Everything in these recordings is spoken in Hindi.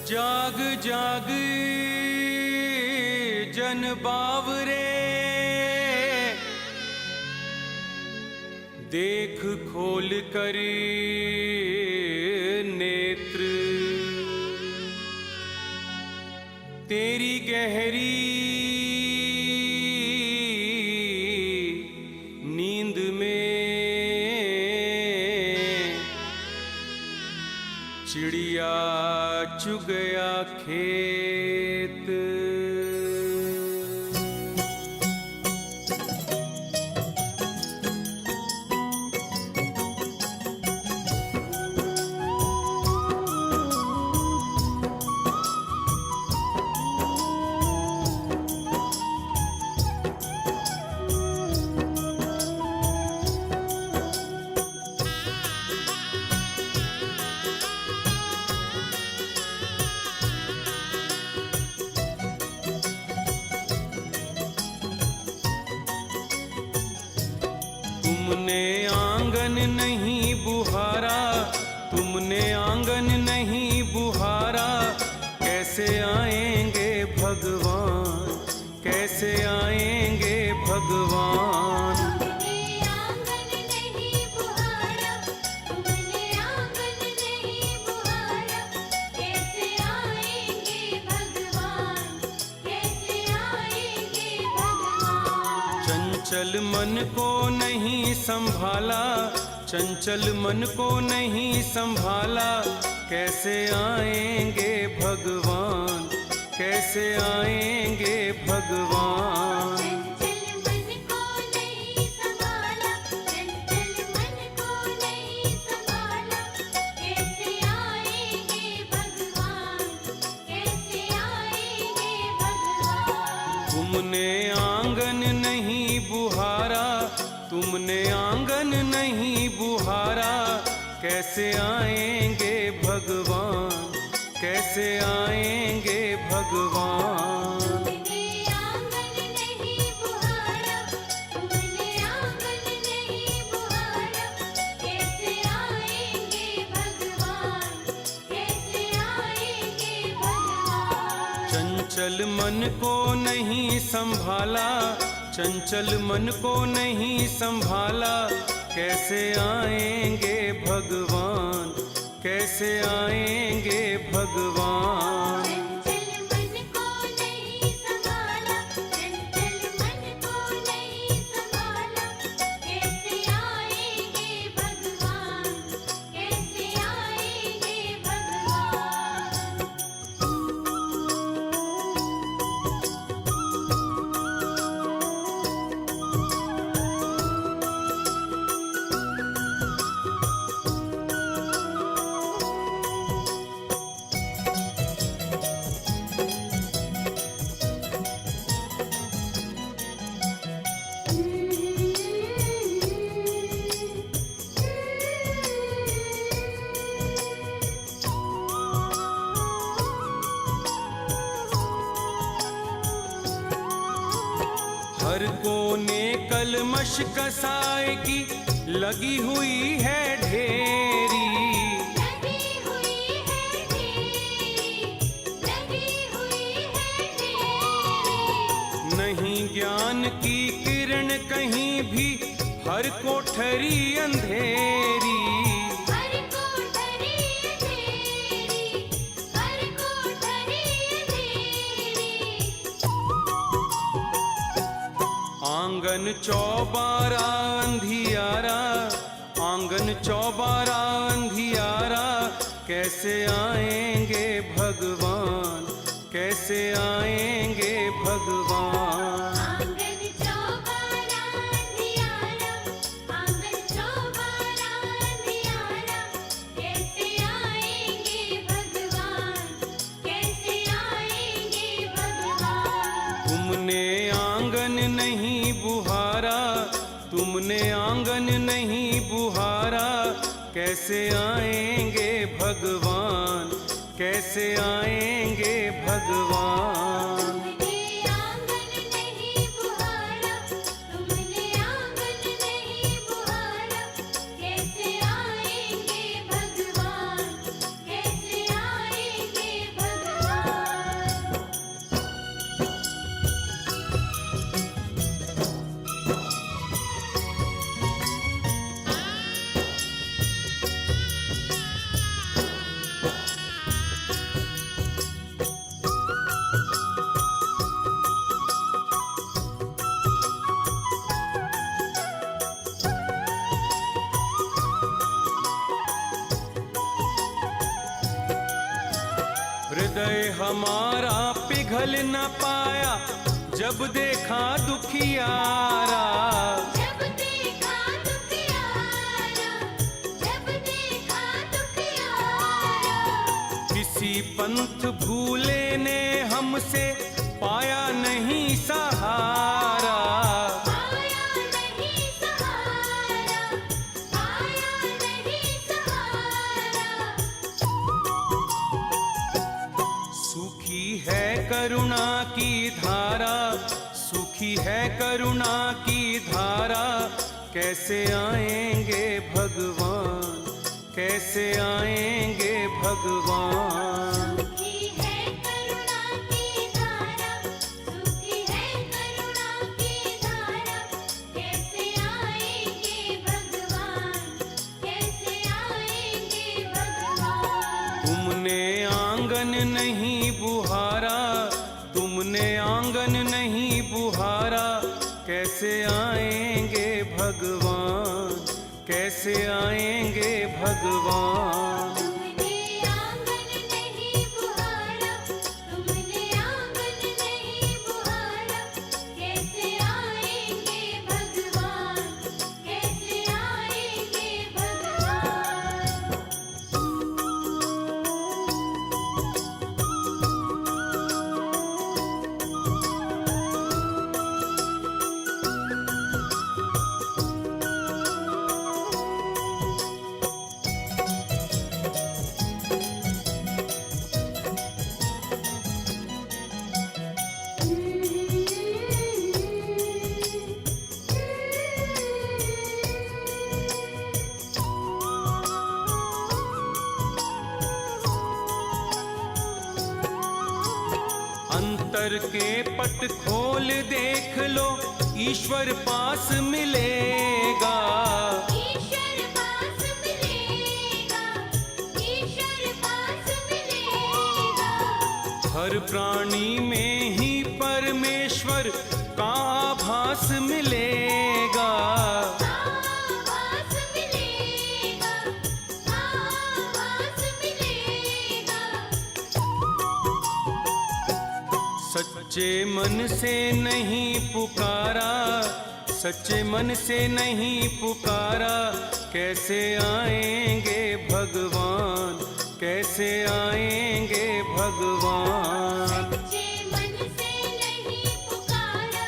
जाग जाग जन बावरे, देख खोल कर नेत्र, तेरी गहरी नींद में चिड़िया चुग गया खेत। तुमने आंगन नहीं बुहारा, तुमने आंगन नहीं बुहारा, कैसे आएंगे भगवान, कैसे आएंगे भगवान। तुमने आंगन नहीं बुहारा, तुमने आंगन नहीं बुहारा, कैसे आएंगे भगवान, कैसे आएंगे भगवान। चंचल मन को नहीं संभाला, चंचल मन को नहीं संभाला, कैसे आएंगे भगवान, कैसे आएंगे भगवान। चंचल मन को नहीं संभाला, चंचल मन को नहीं संभाला, कैसे आएंगे भगवान, कैसे आएंगे भगवान। तुमने आंगन नहीं बुहारा, तुमने आंगन नहीं बुहारा, कैसे आएंगे भगवान, कैसे आएंगे भगवान। तुमने आंगन नहीं बुहारा, तुमने आंगन नहीं बुहारा, कैसे आएंगे भगवान, कैसे आएंगे भगवान। चंचल मन को नहीं संभाला, चंचल मन को नहीं संभाला, कैसे आएंगे भगवान, कैसे आएंगे भगवान। चंचल मन को नहीं संभाला, चंचल मन को नहीं संभाला, कैसे आएंगे भगवान, कैसे आएंगे भगवान। हर कोने कलमश कसाए की लगी हुई है ढेरी, लगी हुई है ढेरी, लगी हुई है ढेरी। नहीं ज्ञान की किरण कहीं भी, हर कोठरी अंधेरी। हर कोठरी अंधेरी, हर कोठरी अंधेरी। आंगन चौबारा अंधियारा, आंगन चौबारा अंधियारा, कैसे आएंगे भगवान, कैसे आएंगे भगवान। आंगन चौबारा अंधियारा, आंगन चौबारा अंधियारा, कैसे आएंगे भगवान, कैसे आएंगे भगवान। तुमने आंगन नहीं बुहारा, तुमने आंगन नहीं बुहारा, कैसे आएंगे भगवान, कैसे आएंगे भगवान। तुमने आंगन नहीं बुहारा, तुमने आंगन नहीं बुहारा, कैसे आएंगे भगवान, कैसे आएंगे भगवान। हमारा पिघल न पाया जब देखा दुखियारा। जब देखा दुखियारा, जब देखा दुखियारा, किसी पंथ भूले ने हमसे पाया नहीं सहारा। पाया नहीं सहारा, पाया नहीं सहारा। सूखी है करुणा की धारा, सूखी है करुणा की धारा, कैसे आएंगे भगवान, कैसे आएंगे भगवान। सूखी है करुणा की धारा, सूखी है करुणा की धारा, कैसे आएंगे भगवान, कैसे आएंगे भगवान। तुमने आंगन नहीं बुहारा, तुमने आंगन नहीं बुहारा, कैसे आएंगे भगवान, कैसे आएंगे भगवान। तुमने आंगन नहीं बुहारा, तुमने आंगन नहीं बुहारा, कैसे आएंगे भगवान, कैसे आएंगे भगवान। अंतर के पट खोल देख लो, ईश्वर पास मिलेगा। ईश्वर पास मिलेगा, ईश्वर पास मिलेगा। हर प्राणी में ही परमेश्वर का आभास मिलेगा। आभास मिलेगा, आभास मिलेगा। सच्चे मन से नहीं पुकारा, सच्चे मन से नहीं पुकारा, कैसे आएंगे भगवान, कैसे आएंगे भगवान। सच्चे मन से नहीं पुकारा,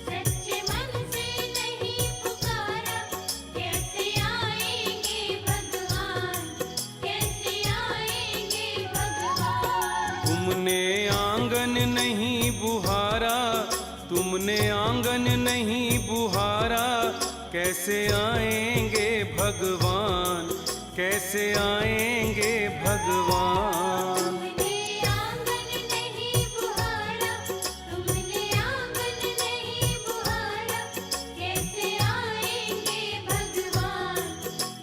सच्चे मन से नहीं पुकारा, कैसे आएंगे भगवान, कैसे आएंगे भगवान। तुमने आंगन नहीं बुहारा, तुमने आंगन नहीं बुहारा, कैसे आएंगे भगवान, कैसे आएंगे भगवान। तुमने आंगन नहीं बुहारा, तुमने आंगन नहीं बुहारा, कैसे आएंगे भगवान,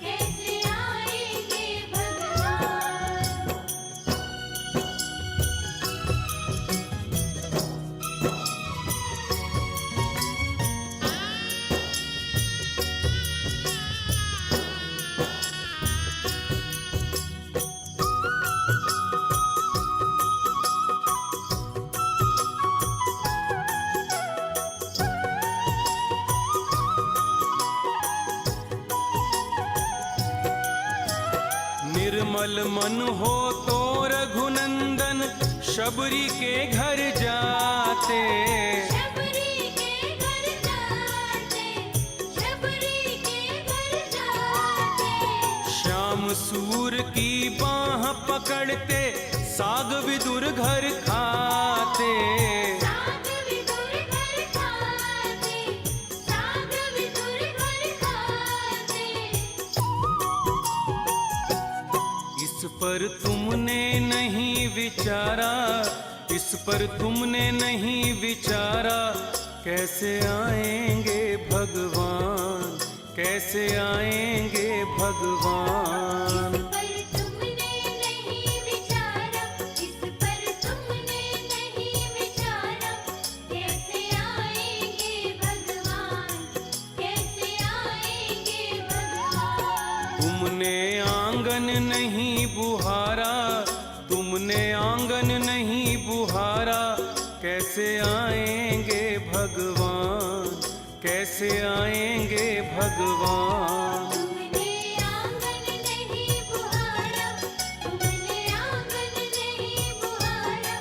कैसे आएंगे भगवान। निर्मल मन हो तो रघुनंदन शबरी के घर जाते। शबरी के घर जाते, शबरी के घर जाते। श्याम सूर की बाह पकड़ते साग विदुर घर खाते। साग विदुर घर खाते, साग विदुर घर खाते। इस पर तुमने नहीं विचारा, इस पर तुमने नहीं विचारा, कैसे आएंगे भगवान, कैसे आएंगे भगवान। पर तुमने नहीं विचारा, इस पर तुमने नहीं विचारा, कैसे आएंगे भगवान, कैसे आएंगे भगवान। तुमने आंगन नहीं बुहारा, तुमने आंगन नहीं कैसे आएंगे भगवान, कैसे आएंगे भगवान। तुमने आंगन नहीं बुहारा, तुमने आंगन नहीं बुहारा,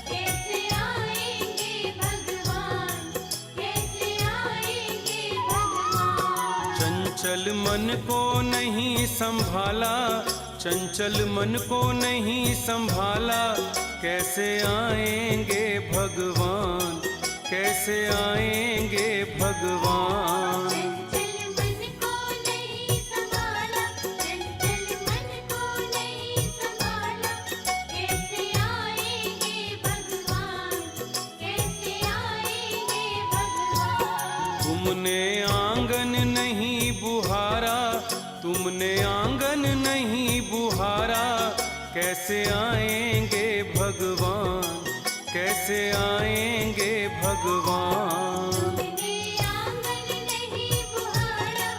कैसे आएंगे भगवान, कैसे आएंगे भगवान। चंचल मन को नहीं संभाला, चंचल मन को नहीं संभाला, कैसे आएंगे भगवान, कैसे आएंगे भगवान। चंचल मन को नहीं संभाला, चंचल मन को नहीं संभाला, कैसे आएंगे भगवान, कैसे आएंगे भगवान। तुमने आंगन नहीं बुहारा, तुमने आंगन नहीं बुहारा, कैसे आएंगे भगवान, कैसे आएंगे भगवान। तुमने आंगन नहीं बुहारा,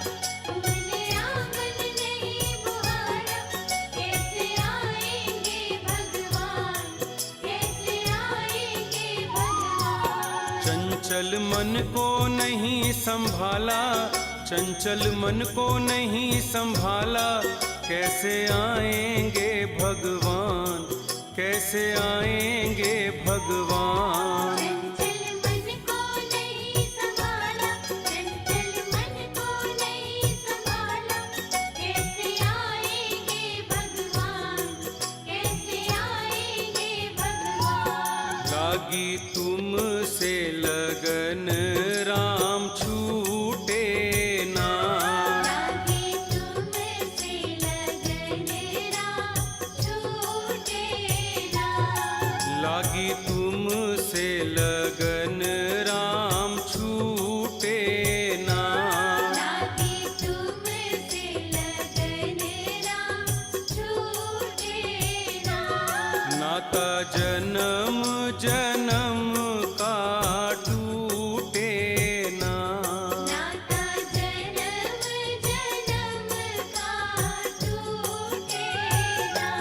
तुमने आंगन नहीं बुहारा, कैसे आएंगे भगवान, कैसे आएंगे भगवान। चंचल मन को नहीं संभाला, चंचल मन को नहीं संभाला, कैसे आएंगे भगवान, कैसे आएंगे भगवान। चंचल मन को नहीं संभाला, चंचल मन को नहीं संभाला, कैसे आएंगे भगवान, कैसे आएंगे भगवान। लागी तुमसे लगन राम छूटे ना, लागी तुमसे लगन राम छूटे ना, लागी तुमसे लगन राम छूटे ना। लागी तुमसे लगन राम छूटे ना। नाता जन्म जन्म का टूटे ना, नाता जन्म जन्म का टूटे ना।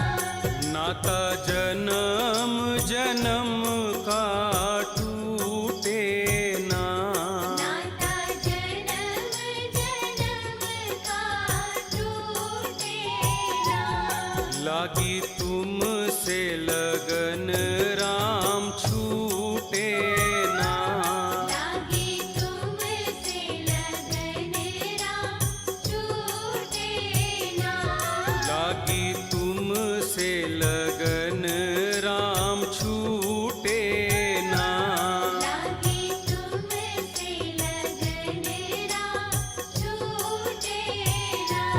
नाता जन्म जन्म का टूटे ना। नाता जन्म जन्म का टूटे ना। लागी तुमसे लगन राम छूटे ना, लागी तुमसे लगन राम छूटे ना। लागी तुमसे लगन राम छूटे ना। लागी तुमसे लगन राम छूटे ना।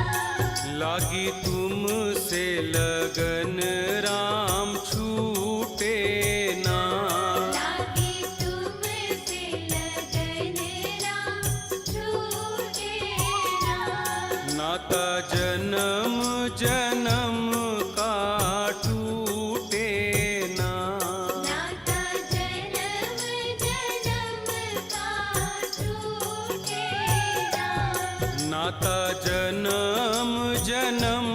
लागी तुमसे लगन राम छूटे ना। लागी तुमसे लगन राम छूटे ना। नाता जन्म जन्म का टूटे ना। नाता जन्म जन्म का टूटे ना। नाता जन्म जन्म